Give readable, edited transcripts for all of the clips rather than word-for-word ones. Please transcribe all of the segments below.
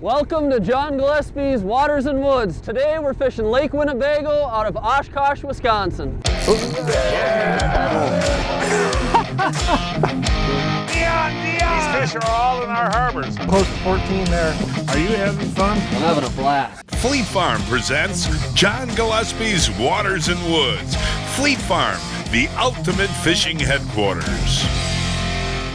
Welcome to John Gillespie's Waters and Woods. Today we're fishing Lake Winnebago out of Oshkosh, Wisconsin. These fish are all in our harbors. Close to 14 there. Are you having fun? I'm having a blast. Fleet Farm presents John Gillespie's Waters and Woods. Fleet Farm, the ultimate fishing headquarters.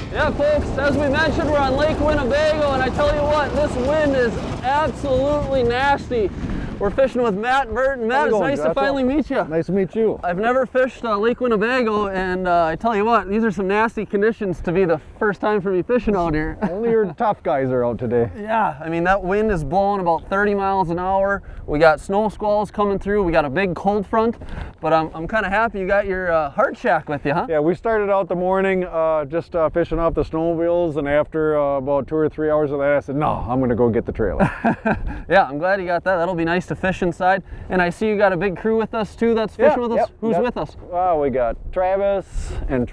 Yeah, folks, as we mentioned, we're on Lake Winnebago, and I tell you what, this wind is absolutely nasty. We're fishing with Matt Merten. Matt, it's nice to finally meet you. Nice to meet you. I've never fished Lake Winnebago, and I tell you what, these are some nasty conditions to be the first time for me fishing out here. Only your tough guys are out today. Yeah, I mean, that wind is blowing about 30 miles an hour. We got snow squalls coming through. We got a big cold front, but I'm kind of happy you got your heart shack with you, huh? Yeah, we started out the morning just fishing off the snowmobiles, and after about 2 or 3 hours of that, I said, no, I'm going to go get the trailer. Yeah, I'm glad you got that. That'll be nice to fish inside. And I see you got a big crew with us too that's fishing with us. Who's with us? We got Travis and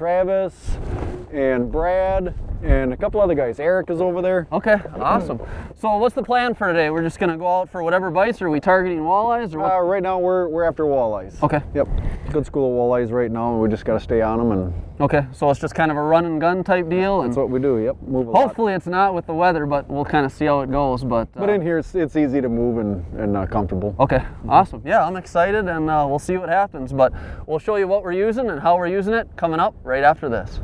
Brad and a couple other guys. Eric is over there. Okay, awesome. So what's the plan for today? We're just going to go out for whatever bites, or are we targeting walleyes? Or what? Right now we're after walleyes. Okay. Yep. Good school of walleyes right now. We just got to stay on them. And okay, so it's just kind of a run and gun type deal. And that's what we do. Yep. Move a lot. Hopefully it's not with the weather, but we'll kind of see how it goes. But in here it's easy to move and comfortable. Okay, awesome. Yeah, I'm excited, and we'll see what happens. But we'll show you what we're using and how we're using it coming up right after this.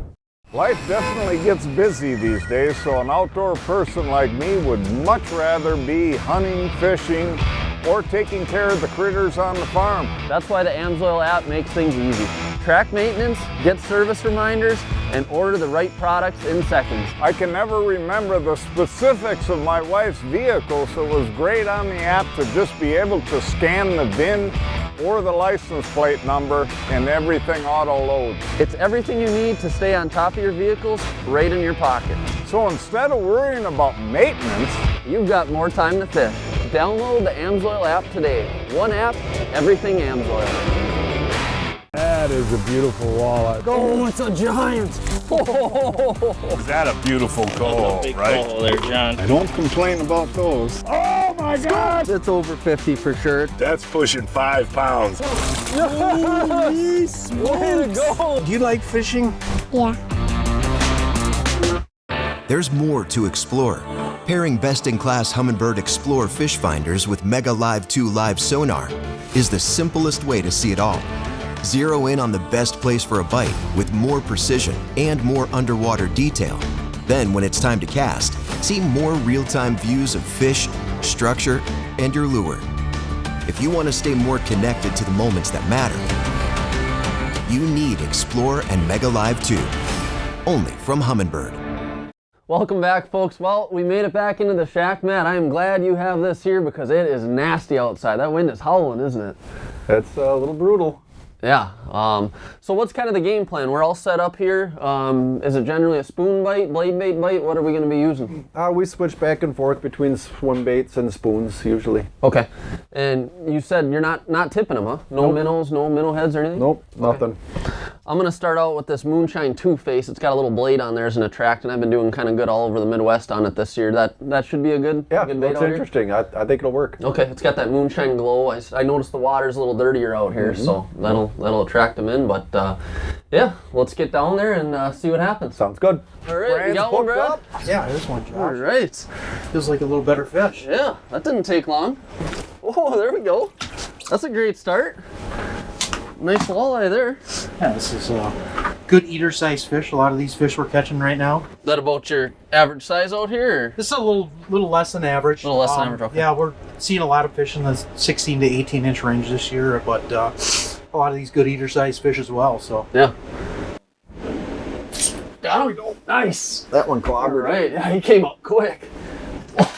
Life definitely gets busy these days, so an outdoor person like me would much rather be hunting, fishing, or taking care of the critters on the farm. That's why the AMSOIL app makes things easy. Track maintenance, get service reminders, and order the right products in seconds. I can never remember the specifics of my wife's vehicle, so it was great on the app to just be able to scan the VIN or the license plate number, and everything auto loads. It's everything you need to stay on top of your vehicles right in your pocket. So instead of worrying about maintenance, you've got more time to fish. Download the AMSOIL app today. One app, everything AMSOIL. That is a beautiful walleye. Oh, it's a giant. Is that a beautiful call, right? Call there, John. I don't complain about those. Oh my God! It's over 50 for sure. That's pushing 5 pounds. Holy smokes. Way to go. Do you like fishing? Yeah. There's more to explore. Pairing best-in-class Humminbird Explore fish finders with Mega Live 2 live sonar is the simplest way to see it all. Zero in on the best place for a bite with more precision and more underwater detail. Then, when it's time to cast, see more real-time views of fish, structure, and your lure. If you want to stay more connected to the moments that matter, you need Explore and Mega Live 2. Only from Humminbird. Welcome back, folks. Well, we made it back into the shack. Matt, I am glad you have this here because it is nasty outside. That wind is howling, isn't it? It's a little brutal. Yeah. So what's kind of the game plan? We're all set up here. Is it generally a spoon bite, blade bait bite? What are we going to be using? We switch back and forth between swim baits and spoons usually. Okay. And you said you're not tipping them, huh? No Nope. minnows, no minnow heads or anything? Nope, Okay. nothing. I'm going to start out with this Moonshine 2 face. It's got a little blade on there as an attractant. I've been doing kind of good all over the Midwest on it this year. That should be a good, Yeah, good bait that's out here. interesting. I think it'll work. Okay, it's got that moonshine glow. I noticed the water's a little dirtier out here, so that'll attract them in. But yeah, let's get down there and see what happens. Sounds good. All right, you got one, Brad? Yeah, there's one, Josh. All right. Feels like a little better fish. Yeah, that didn't take long. Oh, there we go. That's a great start. Nice walleye there. Yeah, this is a good eater-sized fish. A lot of these fish we're catching right now. That about your average size out here? Or? This is a little less than average. A little less than average, okay. Yeah, we're seeing a lot of fish in the 16 to 18 inch range this year, but a lot of these good eater-sized fish as well. So Yeah. Got him. Nice. That one All clobbered. right. Yeah, he came up quick.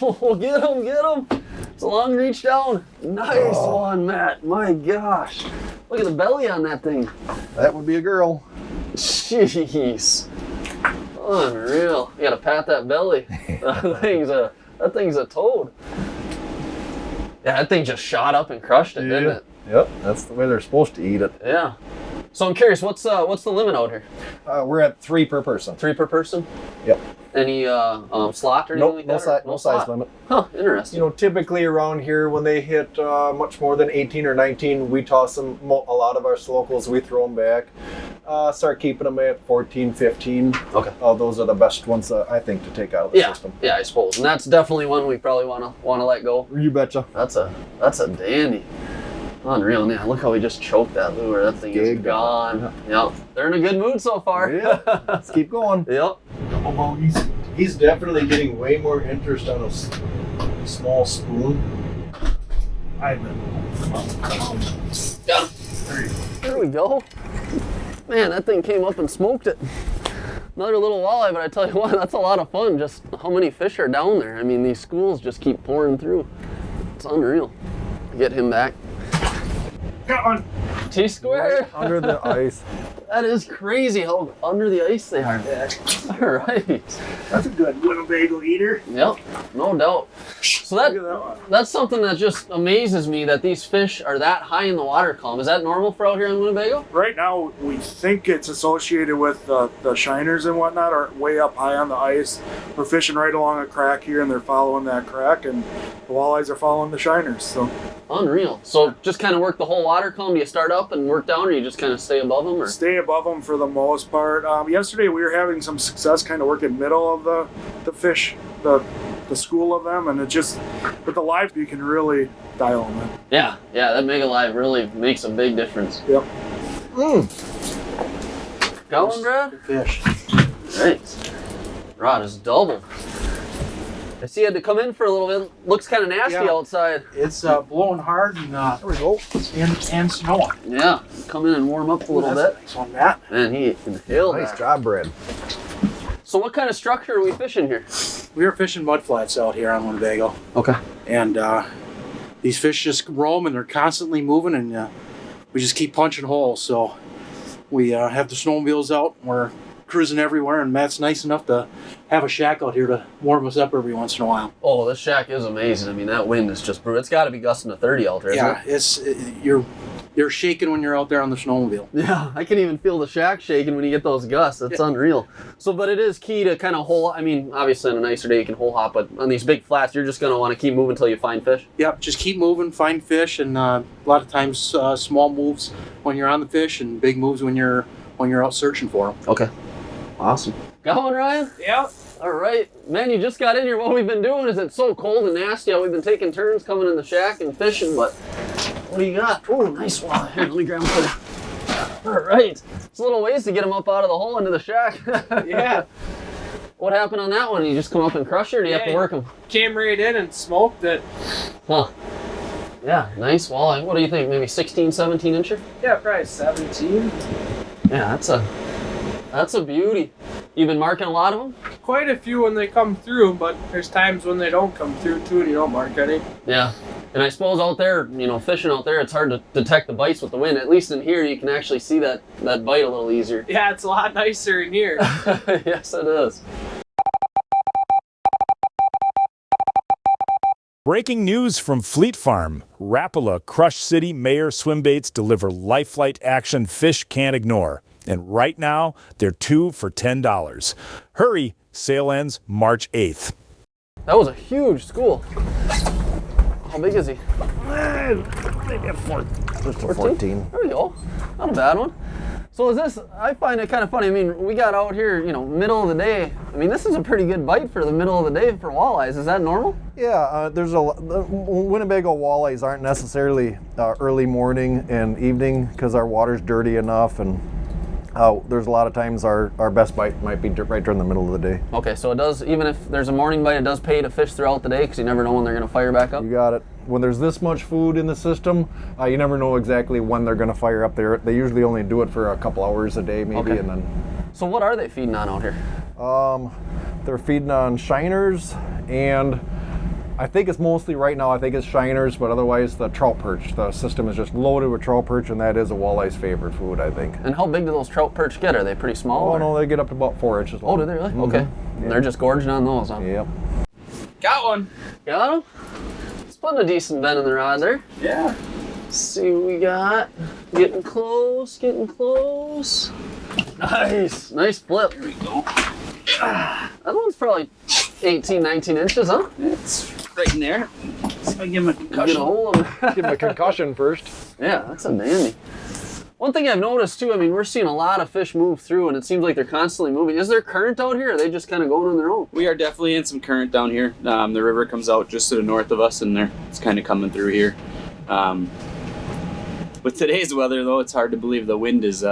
Oh, get him, get him. It's a long reach down. Nice one, Matt. My gosh. Look at the belly on that thing. That would be a girl. Jeez. Unreal. You gotta pat that belly. That thing's a toad. Yeah, that thing just shot up and crushed it, didn't it? Yep, that's the way they're supposed to eat it. Yeah. So I'm curious, what's the limit out here? We're at 3 per person. 3 per person? Yep. Any slot or anything like that? No size limit. Huh, interesting. You know, typically around here when they hit much more than 18 or 19, we toss them, a lot of our locals, we throw them back. Start keeping them at 14, 15. Okay. Those are the best ones I think to take out of the system. Yeah, I suppose. And that's definitely one we probably want to let go. You betcha. That's a dandy. Unreal. Man, look how we just choked that lure. That thing is gone. Yep. They're in a good mood so far. Yeah. Let's keep going. Yep. Although he's definitely getting way more interest on a small spoon. Got him. There we go. Man, that thing came up and smoked it. Another little walleye, but I tell you what, that's a lot of fun. Just how many fish are down there. I mean, these schools just keep pouring through. It's unreal. Get him back. Got one. T-square. Right under the ice. That is crazy how under the ice they are. Yeah. All right. That's a good Winnebago eater. Yep, no doubt. So that's something that just amazes me, that these fish are that high in the water column. Is that normal for out here in Winnebago? Right now, we think it's associated with the shiners and whatnot are way up high on the ice. We're fishing right along a crack here, and they're following that crack, and the walleyes are following the shiners. So unreal. So just kind of work the whole water column. Do you start up and work down, or you just kind of stay above them? Or stay above them for the most part. Yesterday, we were having some success kind of working middle of the fish, the school of them, and it just, with the live, you can really dial them in. Yeah, that Mega Live really makes a big difference. Yep. Got one, Brad? Good fish. Right. Rod is double. I see you had to come in for a little bit. Looks kind of nasty outside. It's blowing hard and there we go. And snowing. Yeah, come in and warm up a little bit. Nice one, Matt. Man, he inhaled Nice that. job, Brad. So what kind of structure are we fishing here? We are fishing mud flats out here on Winnebago. Okay. And these fish just roam and they're constantly moving, and we just keep punching holes. So we have the snowmobiles out. We're cruising everywhere, and Matt's nice enough to have a shack out here to warm us up every once in a while. Oh, this shack is amazing. I mean, that wind is just brutal. It's got to be gusting to 30 out there, isn't it? You're shaking when you're out there on the snowmobile. Yeah, I can even feel the shack shaking when you get those gusts. It's unreal. So, but it is key to kind of hole, I mean, obviously on a nicer day you can hole hop, but on these big flats, you're just going to want to keep moving until you find fish? Yep, just keep moving, find fish, and a lot of times small moves when you're on the fish and big moves when you're out searching for them. Okay. Awesome. Got one, Ryan? Yeah. All right. Man, you just got in here. What we've been doing is it's so cold and nasty out. We've been taking turns coming in the shack and fishing, but what do you got? Oh, nice walleye. Here, let me grab him for you. All right. It's a little ways to get him up out of the hole into the shack. Yeah. What happened on that one? You just come up and crush it, or do you have to work him? Came right in and smoked it. Huh. Yeah, nice walleye. What do you think? Maybe 16, 17 incher? Yeah, probably 17. Yeah, that's a beauty. You've been marking a lot of them? Quite a few when they come through, but there's times when they don't come through too and you don't mark any. Yeah. And I suppose out there, fishing out there, it's hard to detect the bites with the wind. At least in here, you can actually see that bite a little easier. Yeah, it's a lot nicer in here. Yes, it is. Breaking news from Fleet Farm. Rapala Crush City Mayor swim baits deliver lifelike action fish can't ignore. And right now, they're 2 for $10. Hurry, sale ends March 8th. That was a huge school. How big is he? Maybe a 14. There we go. Not a bad one. So is this, I find it kind of funny. I mean, we got out here, middle of the day. I mean, this is a pretty good bite for the middle of the day for walleyes. Is that normal? Yeah, the Winnebago walleyes aren't necessarily early morning and evening because our water's dirty enough, and there's a lot of times our best bite might be right during the middle of the day. Okay, so it does, even if there's a morning bite, it does pay to fish throughout the day because you never know when they're going to fire back up? You got it. When there's this much food in the system, you never know exactly when they're going to fire up there. They usually only do it for a couple hours a day maybe. Okay. And then. So what are they feeding on out here? They're feeding on shiners, and I think it's mostly right now, I think it's shiners, but otherwise the trout perch. The system is just loaded with trout perch, and that is a walleye's favorite food, I think. And how big do those trout perch get? Are they pretty small? Oh, no, they get up to about 4 inches long. Oh, do they really? Mm-hmm. Okay. Yeah. They're just gorging on those, huh? Yep. Got one. Got him? It's putting a decent bend in the rod there. Yeah. Let's see what we got. Getting close, getting close. Nice, nice flip. There we go. That one's probably 18, 19 inches, huh? It's right in there. See if I can give him a concussion. Get a hold of him. Give him a concussion first. Yeah, that's a dandy. One thing I've noticed too, I mean, we're seeing a lot of fish move through and it seems like they're constantly moving. Is there current out here or are they just kind of going on their own? We are definitely in some current down here. The river comes out just to the north of us and it's kind of coming through here. With today's weather though, it's hard to believe the wind is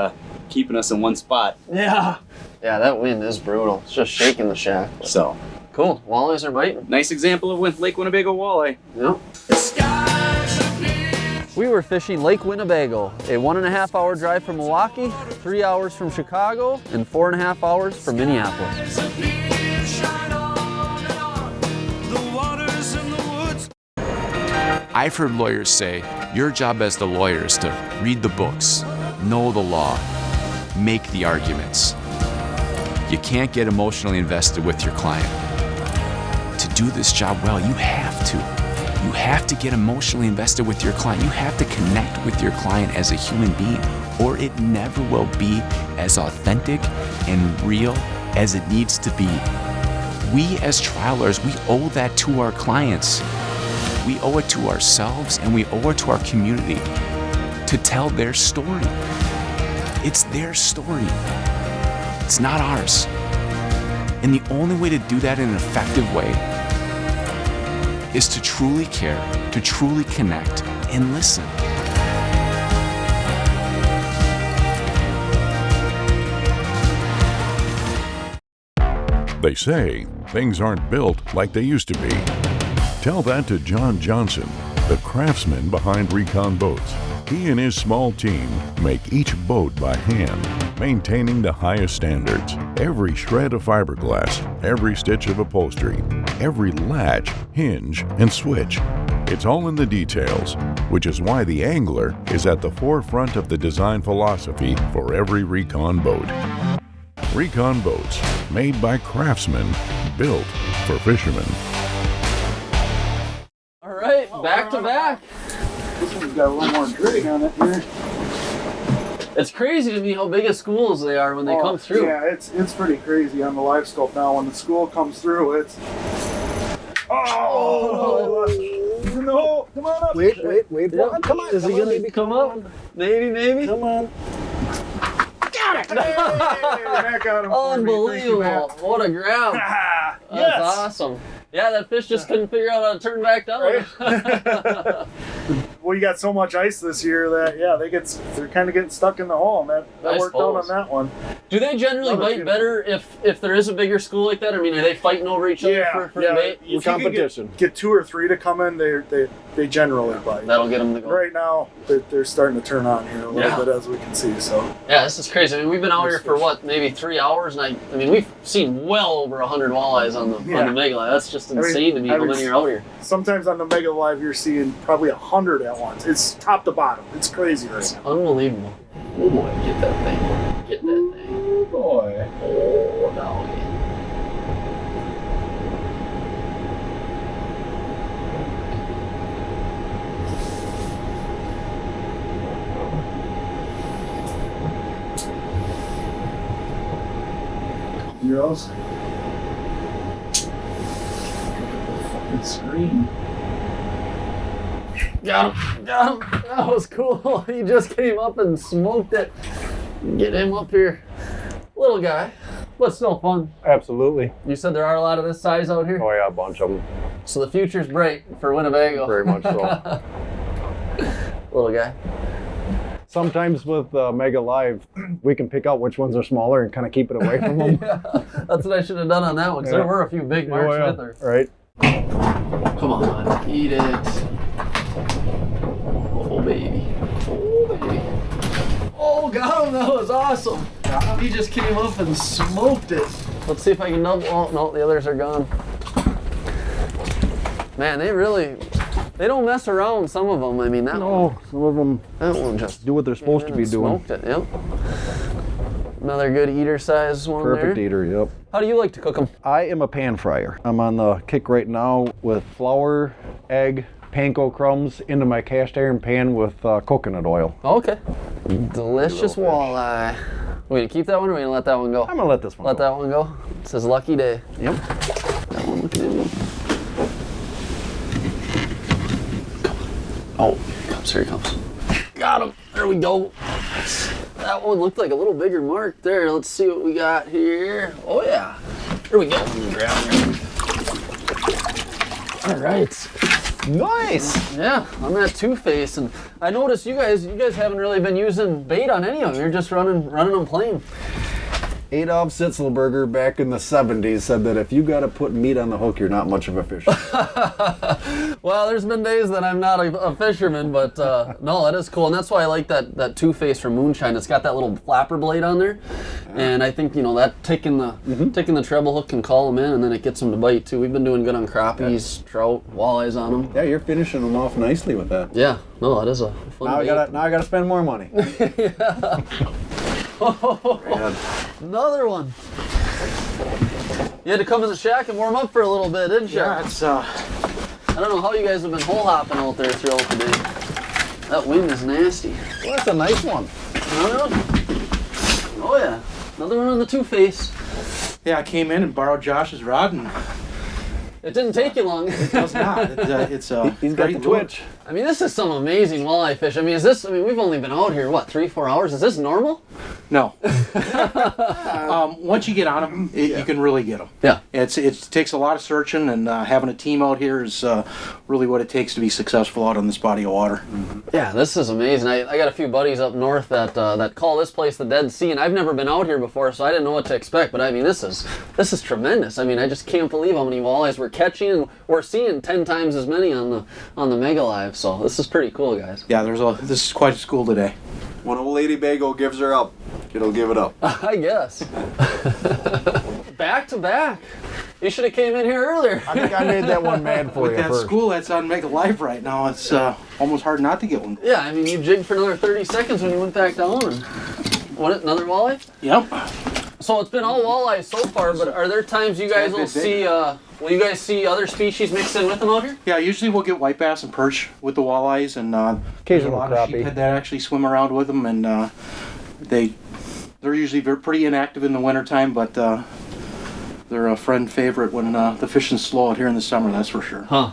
keeping us in one spot. Yeah. Yeah, that wind is brutal. It's just shaking the shack. So. Cool, walleyes are biting. Nice example of Lake Winnebago walleye. Yep. We were fishing Lake Winnebago, a 1.5 hour drive from Milwaukee, 3 hours from Chicago, and 4.5 hours from Minneapolis. I've heard lawyers say, your job as the lawyer is to read the books, know the law, make the arguments. You can't get emotionally invested with your client. To do this job well, you have to. You have to get emotionally invested with your client. You have to connect with your client as a human being, or it never will be as authentic and real as it needs to be. We as trial lawyers, we owe that to our clients. We owe it to ourselves and we owe it to our community to tell their story. It's their story. It's not ours. And the only way to do that in an effective way is to truly care, to truly connect, and listen. They say things aren't built like they used to be. Tell that to John Johnson, the craftsman behind Recon Boats. He and his small team make each boat by hand, maintaining the highest standards. Every shred of fiberglass, every stitch of upholstery, every latch, hinge, and switch. It's all in the details, which is why the angler is at the forefront of the design philosophy for every Recon boat. Recon Boats, made by craftsmen, built for fishermen. All right, back to back. This one's got a little more drag on it here. It's crazy to me how big of schools they are when they come through. Yeah, it's pretty crazy on the live scope now. When the school comes through, it's... Oh! No! Come on up! Wait. Yep. Come on. Is he going to come up? Maybe. Come on. Got it! Hey, back on him. Unbelievable. What a grab. That's Yes. awesome. Yeah, that fish just couldn't figure out how to turn back down. Right? Well, you got so much ice this year that they're kind of getting stuck in the hole, man. That worked out on that one. Do they generally bite better if there is a bigger school like that? I mean, are they fighting over each other for the bait? If competition. You get 2 or 3 to come in, they generally bite. That'll get them to go. Right now, they're starting to turn on here a little bit, as we can see. So yeah, this is crazy. I mean, we've been out here for what, maybe 3 hours, and I mean, we've seen well over 100 walleyes on the Mega Live. That's just insane to me how many are out here. Sometimes on the Mega Live, you're seeing probably 100 at once. It's top to bottom. It's crazy right now. Unbelievable. Oh boy, get that thing. Get that thing. Oh boy. Oh, doggy. You're awesome. Fucking screen. Got him. That was cool. He just came up and smoked it. Get him up here. Little guy, but still fun. Absolutely. You said there are a lot of this size out here? Oh yeah, a bunch of them. So the future's bright for Winnebago. Very much so. Little guy. Sometimes with Mega Live, we can pick out which ones are smaller and kind of keep it away from them. Yeah, that's what I should have done on that one, because there were a few big marks with her. Right. Come on, eat it. Oh, baby. Oh, baby. Oh, got him. That was awesome. He just came up and smoked it. Let's see if I can double. Oh, no, the others are gone. Man, they don't mess around, some of them. I mean, that one. Some of them That one just do what they're supposed to be doing. Smoked it, yep. Another good eater size one Perfect there. eater, yep. How do you like to cook them? I am a pan fryer. I'm on the kick right now with flour, egg, panko crumbs into my cast iron pan with coconut oil. Okay. Delicious walleye. We're gonna keep that one or are we gonna let that one go? I'm gonna let this one go. Let go. that one go? It says lucky day. Yep. That one looking at me. Oh, here he comes. Got him. There we go. That one looked like a little bigger mark there. Let's see what we got here. Oh yeah. Here we go. All right. Nice. Yeah, on that two-face, and I noticed you guys haven't really been using bait on any of them. You're just running them plain. Adolf Sitzelberger back in the 70s said that if you got to put meat on the hook, you're not much of a fisher. Well, there's been days that I'm not a fisherman, but no, that is cool, and that's why I like that two-face from Moonshine. It's got that little flapper blade on there, and I think that taking the treble hook can call them in, and then it gets them to bite too. We've been doing good on crappies, trout, walleyes on them. Yeah, you're finishing them off nicely with that. Yeah, no, that is a fun bait. Now I gotta spend more money. Yeah. Another one. You had to come in the shack and warm up for a little bit, didn't you? Yeah, it's I don't know how you guys have been hole hopping out there throughout the day. That wind is nasty. Well, that's a nice one. Oh yeah, another one on the two-face. Yeah, I came in and borrowed Josh's rod, and it didn't take you long. It does not. He's got the twitch. I mean, this is some amazing walleye fish. I mean, we've only been out here, what, 3-4 hours? Is this normal? No. Once you get on them, you can really get them. Yeah. It takes a lot of searching, and having a team out here is really what it takes to be successful out on this body of water. Mm-hmm. Yeah, this is amazing. I got a few buddies up north that call this place the Dead Sea, and I've never been out here before, so I didn't know what to expect. But I mean, this is tremendous. I mean, I just can't believe how many walleyes we're catching, and we're seeing 10 times as many on the Mega Live. So this is pretty cool, guys. Yeah, this is quite a school today. When old lady Bago gives her up, it'll give it up. I guess. Back to back. You should have came in here earlier. I think I made that one mad for With you that first. school that's on Mega Live right now, it's almost hard not to get one. Yeah, I mean, you jigged for another 30 seconds when you went back down. And what, another walleye? Yep. So it's been all walleyes so far, but are there times you guys will see, will you guys see other species mixed in with them out here? Yeah, usually we'll get white bass and perch with the walleyes, and occasional a lot of crappie. sheephead that actually swim around with them, and they're usually pretty inactive in the wintertime, but they're a friend favorite when the fishing's slow out here in the summer, that's for sure. Huh.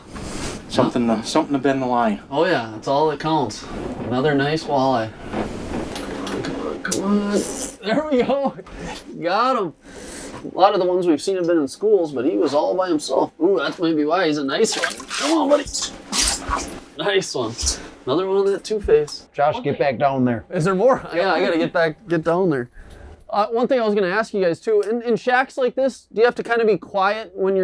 Something to bend the line. Oh yeah, that's all that counts. Another nice walleye. Come on. There we go. Got him. A lot of the ones we've seen have been in schools, but he was all by himself. Ooh, that's maybe why he's a nice one. Come on, buddy. Nice one. Another one on that two-face. Josh, get back down there. Is there more? Yeah, I gotta get down there. One thing I was gonna ask you guys too, in shacks like this, do you have to kind of be quiet when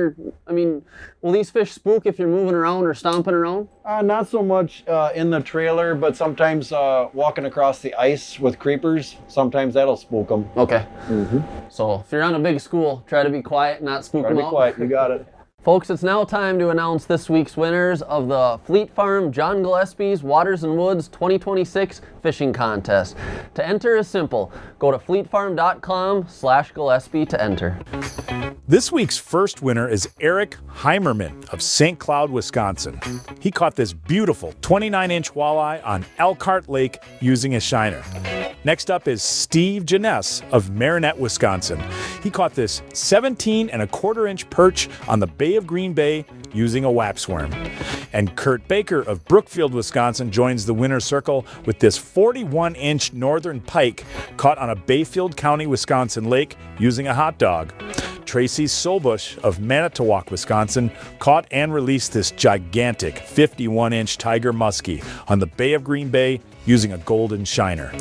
will these fish spook if you're moving around or stomping around? Not so much in the trailer, but sometimes walking across the ice with creepers, sometimes that'll spook them. Okay. So if you're on a big school, try to be quiet, not spook them out. Try to be quiet, you got it. Folks, it's now time to announce this week's winners of the Fleet Farm John Gillespie's Waters and Woods 2026 Fishing Contest. To enter is simple. Go to fleetfarm.com/Gillespie to enter. This week's first winner is Eric Heimerman of St. Cloud, Wisconsin. He caught this beautiful 29-inch walleye on Elkhart Lake using a shiner. Next up is Steve Janess of Marinette, Wisconsin. He caught this 17-1/4-inch perch on the Bay of Green Bay using a wax worm. And Kurt Baker of Brookfield, Wisconsin joins the winner's circle with this 41-inch northern pike caught on a Bayfield County, Wisconsin lake using a hot dog. Tracy Solbush of Manitowoc, Wisconsin caught and released this gigantic 51-inch tiger muskie on the Bay of Green Bay using a golden shiner.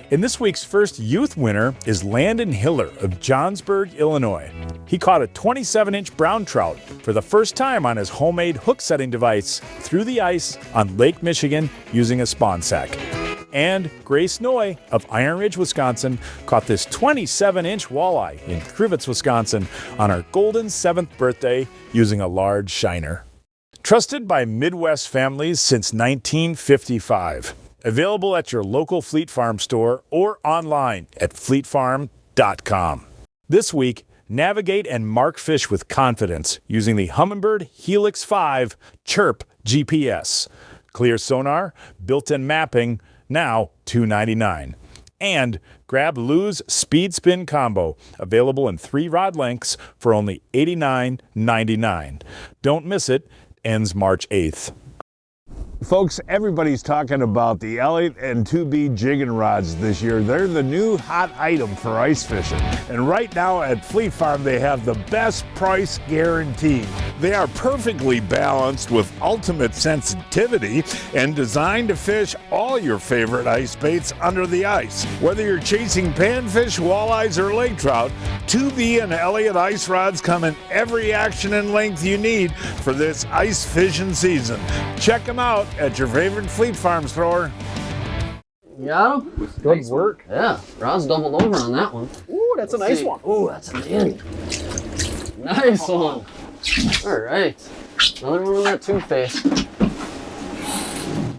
And this week's first youth winner is Landon Hiller of Johnsburg, Illinois. He caught a 27-inch brown trout for the first time on his homemade hook setting device through the ice on Lake Michigan using a spawn sack. And Grace Noy of Iron Ridge, Wisconsin caught this 27-inch walleye in Crivets, Wisconsin on her golden 7th birthday using a large shiner. Trusted by Midwest families since 1955. Available at your local Fleet Farm store or online at fleetfarm.com. Humminbird.com. This week, navigate and mark fish with confidence using the Humminbird Helix 5 Chirp GPS. Clear sonar, built-in mapping, now $2.99. And grab Lou's Speed Spin Combo, available in 3 rod lengths for only $89.99. Don't miss it, ends March 8th. Folks, everybody's talking about the Elliott and 2B jigging rods this year. They're the new hot item for ice fishing. And right now at Fleet Farm, they have the best price guarantee. They are perfectly balanced with ultimate sensitivity and designed to fish all your favorite ice baits under the ice. Whether you're chasing panfish, walleyes, or lake trout, 2B and Elliott ice rods come in every action and length you need for this ice fishing season. Check them out at your favorite Fleet Farm store. You got him? Good work. Yeah, Rod's doubled over on that one. Ooh, that's a nice one. Ooh, that's a dandy. Nice one. All right. Another one on that two-face.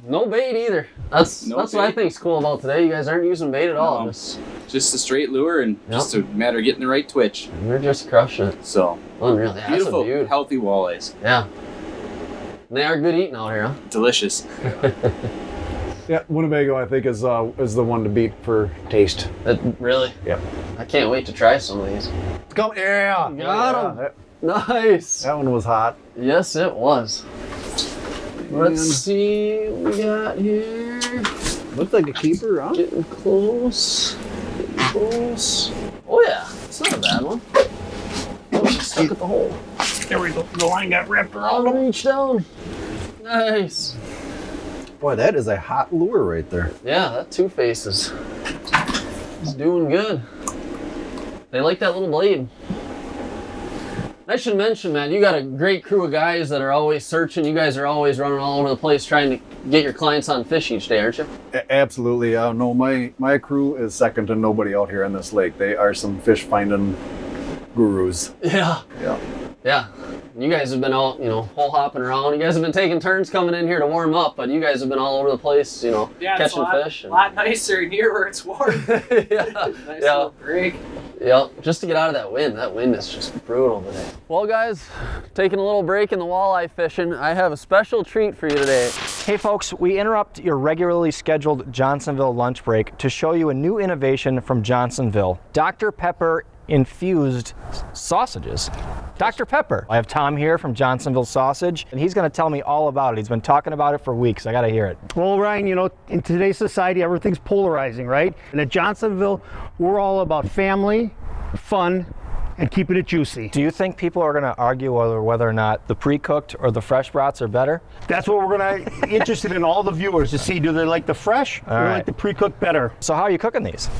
No bait either. That's what I think's cool about today. You guys aren't using bait at all. Just a straight lure and just a matter of getting the right twitch. And we're just crushing it. So unreal. Yeah, beautiful, healthy walleyes. Yeah. And they are good eating out here, huh? Delicious. Yeah, Winnebago I think is the one to beat for taste. Really? Yep. I can't wait to try some of these. Come, yeah. Got him. Nice. That one was hot. Yes, it was. Let's see what we got here. Looks like a keeper, huh? Getting close. Getting close. Oh yeah, it's not a bad one. Oh, she's stuck at the hole. There we go. The line got wrapped around. I'll reach down. Nice. Boy, that is a hot lure right there. Yeah, that two faces. He's doing good. They like that little blade. I should mention, man, you got a great crew of guys that are always searching. You guys are always running all over the place trying to get your clients on fish each day, aren't you? Absolutely. No, my crew is second to nobody out here on this lake. They are some fish finding gurus. Yeah. Yeah. Yeah. You guys have been out, hole hopping around. You guys have been taking turns coming in here to warm up, but you guys have been all over the place, catching fish. A lot nicer in here where it's warm. Yeah. Nice little break. Yeah, just to get out of that wind. That wind is just brutal today. Well, guys, taking a little break in the walleye fishing, I have a special treat for you today. Hey folks, we interrupt your regularly scheduled Johnsonville lunch break to show you a new innovation from Johnsonville. Dr. Pepper infused sausages. Dr. Pepper. I have Tom here from Johnsonville Sausage, and he's going to tell me all about it. He's been talking about it for weeks. I got to hear it. Well, Ryan, in today's society, everything's polarizing, right? And at Johnsonville, we're all about family, fun, and keeping it juicy. Do you think people are going to argue over whether or not the pre-cooked or the fresh brats are better? That's what we're going to interested in all the viewers to see. Do they like the fresh or like the pre-cooked better? So how are you cooking these?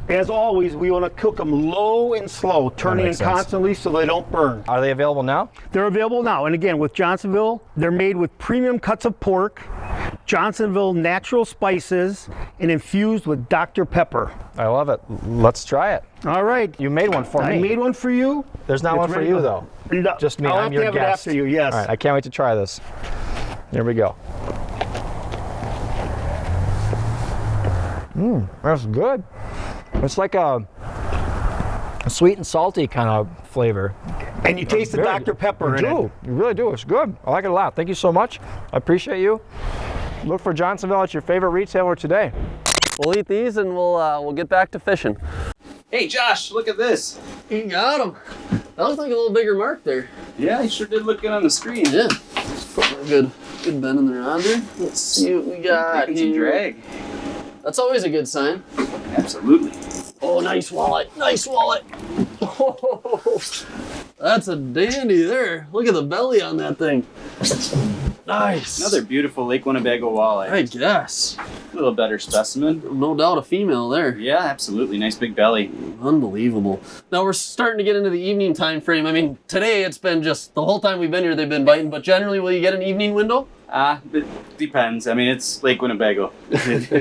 As always, we want to cook them low and slow, turning them constantly so they don't burn. Are they available now? They're available now. And again, with Johnsonville, they're made with premium cuts of pork, Johnsonville natural spices, and infused with Dr. Pepper. I love it. Let's try it. All right. You made one for me. I made one for you. There's not one for you, though. No, just me. I'm your guest. I'll have to have it after you, yes. All right, I can't wait to try this. Here we go. That's good. It's like a sweet and salty kind of flavor. And you taste the Dr. Pepper in it. You really do. It's good. I like it a lot. Thank you so much. I appreciate you. Look for Johnsonville at your favorite retailer today. We'll eat these and we'll get back to fishing. Hey Josh, look at this. You got him. That looks like a little bigger mark there. Yeah, he sure did look good on the screen. Yeah. Putting a good bend in the rod there. Let's see what we got here. Some drag. That's always a good sign. Absolutely. Oh, nice walleye. Nice walleye. Oh, that's a dandy there. Look at the belly on that thing. Nice. Another beautiful Lake Winnebago walleye. I guess. A little better specimen. No doubt a female there. Yeah, absolutely. Nice big belly. Unbelievable. Now we're starting to get into the evening time frame. I mean, today it's been just, the whole time we've been here they've been biting, but generally will you get an evening window? It depends. I mean, it's Lake Winnebago.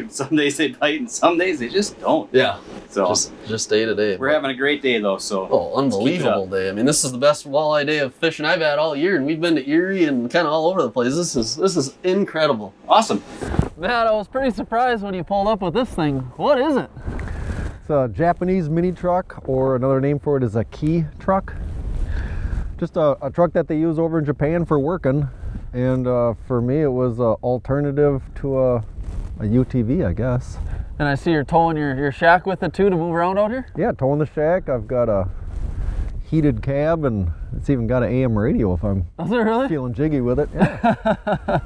Some days they bite and some days they just don't. Yeah. So just day to day. We're having a great day though, so. Oh, unbelievable day. I mean, this is the best walleye day of fishing I've had all year, and we've been to Erie and kind of all over the place. This is incredible. Awesome. Matt, I was pretty surprised when you pulled up with this thing. What is it? It's a Japanese mini truck, or another name for it is a key truck. Just a truck that they use over in Japan for working. And for me, it was an alternative to a UTV, I guess. And I see you're towing your shack with it too to move around out here? Yeah, towing the shack. I've got a heated cab, and it's even got an AM radio if I'm feeling jiggy with it. Yeah.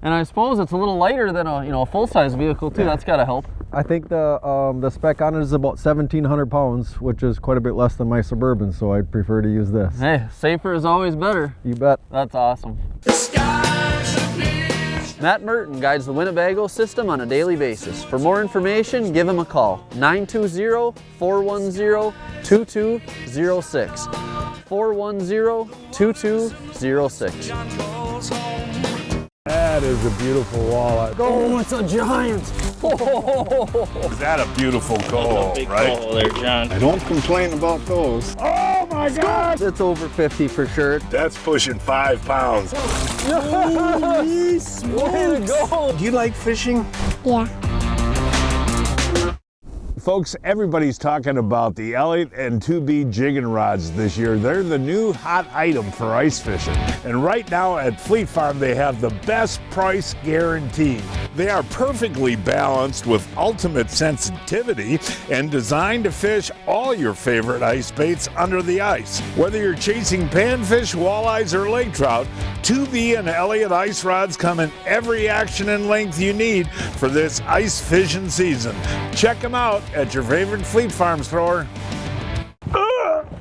And I suppose it's a little lighter than a full-size vehicle too. That's got to help. I think the spec on it is about 1,700 pounds, which is quite a bit less than my Suburban, so I'd prefer to use this. Hey, safer is always better. You bet. That's awesome. Matt Merten guides the Winnebago system on a daily basis. For more information, give him a call, 920-410-2206. 410-2206. That is a beautiful walleye. Oh, it's a giant. Is that a beautiful coal, right? Coal there, John. I don't complain about those. Oh my God! It's over 50 for sure. That's pushing 5 pounds. Holy smokes! Way to go! Do you like fishing? Yeah. Folks, everybody's talking about the Elliott and 2B jigging rods this year. They're the new hot item for ice fishing. And right now at Fleet Farm, they have the best price guarantee. They are perfectly balanced with ultimate sensitivity and designed to fish all your favorite ice baits under the ice. Whether you're chasing panfish, walleyes, or lake trout, 2B and Elliott ice rods come in every action and length you need for this ice fishing season. Check them out at your favorite Fleet Farm store.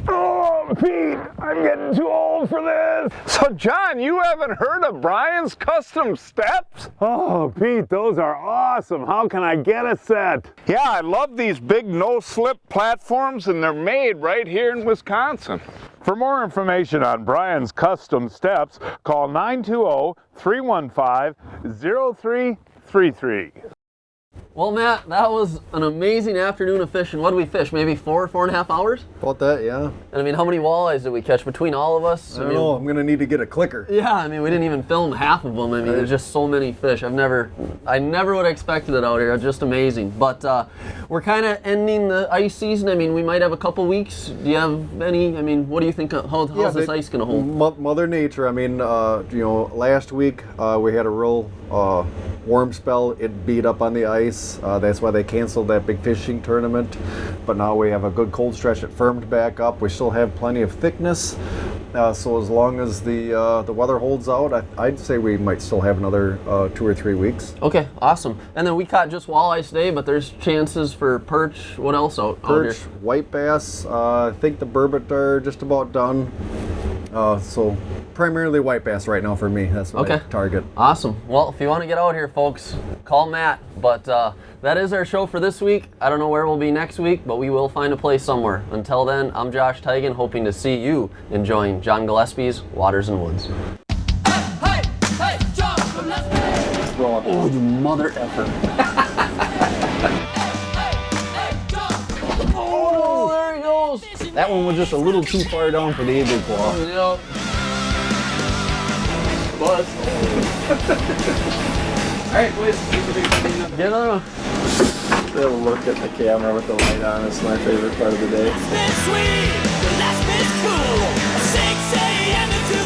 Oh, Pete, I'm getting too old for this. So, John, you haven't heard of Brian's Custom Steps? Oh, Pete, those are awesome. How can I get a set? Yeah, I love these big no-slip platforms, and they're made right here in Wisconsin. For more information on Brian's Custom Steps, call 920-315-0333. Well, Matt, that was an amazing afternoon of fishing. What did we fish? Maybe 4.5 hours? About that, yeah. And I mean, how many walleyes did we catch between all of us? I don't know. I'm going to need to get a clicker. Yeah, I mean, we didn't even film half of them. I mean, there's just so many fish. I never would have expected it out here. It's just amazing. But we're kind of ending the ice season. I mean, we might have a couple weeks. Do you have any? I mean, what do you think? How's this ice going to hold? Mother Nature. I mean, last week we had a real warm spell. It beat up on the ice. That's why they canceled that big fishing tournament. But now we have a good cold stretch. It firmed back up. We still have plenty of thickness. So as long as the weather holds out, I'd say we might still have another 2 or 3 weeks. Okay, awesome. And then we caught just walleyes today, but there's chances for perch. What else out here? Perch, white bass. I think the burbot are just about done. So primarily white bass right now for me. That's my target. Awesome. Well, if you want to get out here, folks, call Matt. But that is our show for this week. I don't know where we'll be next week, but we will find a place somewhere. Until then, I'm Josh Teigen, hoping to see you enjoying John Gillespie's Waters and Woods. Hey, John Gillespie! Oh, you mother effer. Oh, there he goes. That one was just a little too far down for the eagle claw. Yep. Buzz. Alright, boys. Get another one. They'll look at the camera with the light on. It's my favorite part of the day. It's been sweet, Gillespie's cool. 6 a.m. to